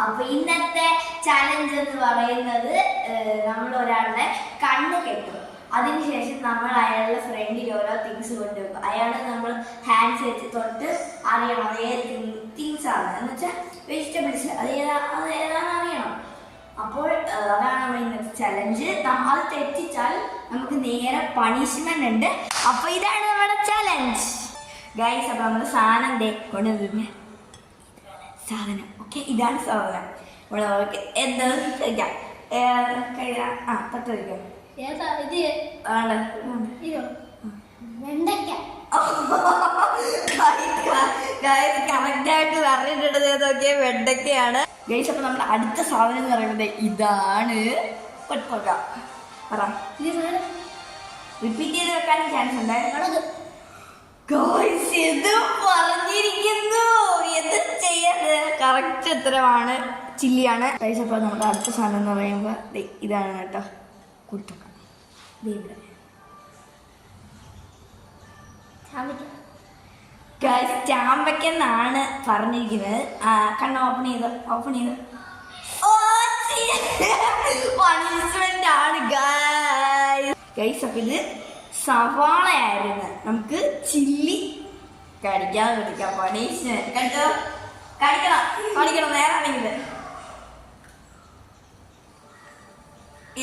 അപ്പൊ ഇന്നത്തെ ചാലഞ്ച് എന്ന് പറയുന്നത് നമ്മൾ ഒരാളുടെ കണ്ണ് കെട്ടും. അതിനുശേഷം നമ്മൾ അയാളുടെ ഫ്രണ്ടിൽ ഓരോ തിങ്സ് കൊണ്ടുവെക്കും. അയാളെ നമ്മൾ ഹാൻഡ്സ് വെച്ച് തൊട്ട് അറിയണം അത് ഏത് തിങ്സ് ആണ് എന്ന് വെച്ചാൽ വെജിറ്റബിൾസ് അത് ഏതാണെന്ന് അറിയണം. അപ്പോൾ അതാണ് നമ്മൾ ഇന്നത്തെ ചലഞ്ച്. അത് തെറ്റിച്ചാൽ നമുക്ക് നേരെ പണിഷ്മെന്റ് ഉണ്ട്. അപ്പൊ ഇതാണ് നമ്മുടെ ചലഞ്ച് ഗൈസ്. അപ്പൊ നമ്മൾ സാധനം കൊണ്ടുവരുന്ന സാധനം ഓക്കെ, ഇതാണ് സാധനം. ഇവിടെ ഓക്കെ എന്താ കഴിക്കാം തട്ട് കഴിക്കാം. കറക്റ്റായിട്ട് പറഞ്ഞിട്ടുള്ളത് ഏതൊക്കെ വെണ്ടയ്ക്കയാണ് ഗൈസ്. അപ്പൊ നമ്മുടെ അടുത്ത സാധനം എന്ന് പറയുന്നത് ഇതാണ്. റിപ്പീറ്റ് ചെയ്ത് വെക്കാനും ചാൻസ് ഉണ്ടായിരുന്നു. ഇത് പറഞ്ഞിരിക്കുന്നു എന്ത് ചെയ്യാത്. കറക്റ്റ് ഉത്തരമാണ് ചില്ലിയാണ് ഗൈസ്. അപ്പൊ നമ്മുടെ അടുത്ത സാധനം എന്ന് പറയുമ്പോൾ ഇതാണ് കേട്ടോ. കൊടുത്തോക്കാം ചാമ്പയ്ക്കെന്നാണ് പറഞ്ഞിരിക്കുന്നത്. കണ്ണ് ഓപ്പൺ ചെയ്ത് പണിഷ്മെന്റ് ആണ് ഗൈസ്. അപ്പൊ ഇത് സവാളയായിരുന്നു. നമുക്ക് ചില്ലി കടിക്കാം പണിഷ്മെന്റ് കേട്ടോ. കടിക്കണം നേരാണെങ്കിൽ.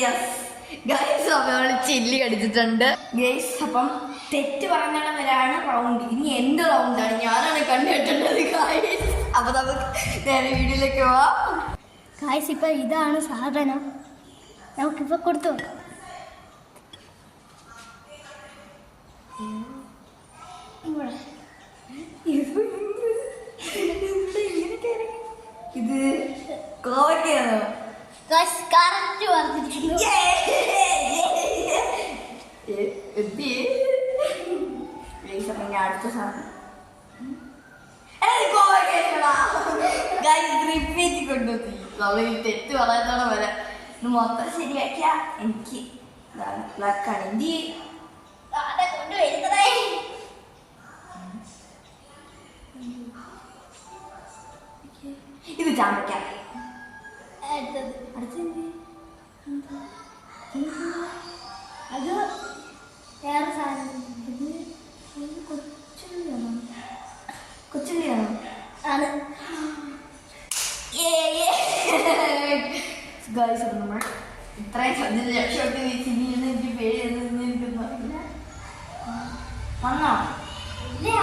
യെസ് ഗൈസ്, അപ്പൊ നമ്മള് ചില്ലി കടിച്ചിട്ടുണ്ട് ഗൈസ്. അപ്പം തെറ്റ് പറഞ്ഞവരാണ് റൗണ്ട്. ഇനി എന്ത് റൗണ്ടാണ് ഞാനാണ് കണ്ടുകിട്ടേണ്ടത് ഗൈസ്. അപ്പൊ നമുക്ക് നേരെ വീഡിയോയിലേക്ക് പോവാം ഗൈസ്. ഇപ്പൊ ഇതാണ് സാധനം. നമുക്കിപ്പോ കൊടുത്തു നോക്കാം. ഇത് കോവയ്ക്കാണോ? കറക്റ്റ് പറഞ്ഞിരിക്കുന്നു. അടുത്ത സാധനം കൊണ്ടുപോയി നമ്മൾ തെറ്റ് പറയാത്തോടെ വരെ മൊത്തം ശരിയാക്കിയ എനിക്ക് ബ്ലാക്കാണ്. ഇത് ചാമ്പയ്ക്ക. അത് വേറെ സാധനം. കൊച്ചുള്ളിയാണോ? ആണ്. നമ്മൾ ഇത്രയും സദ്യ രക്ഷപ്പെട്ട് വെച്ചിരിക്കുന്ന എനിക്ക് പേര് വന്നോ? ഇല്ല.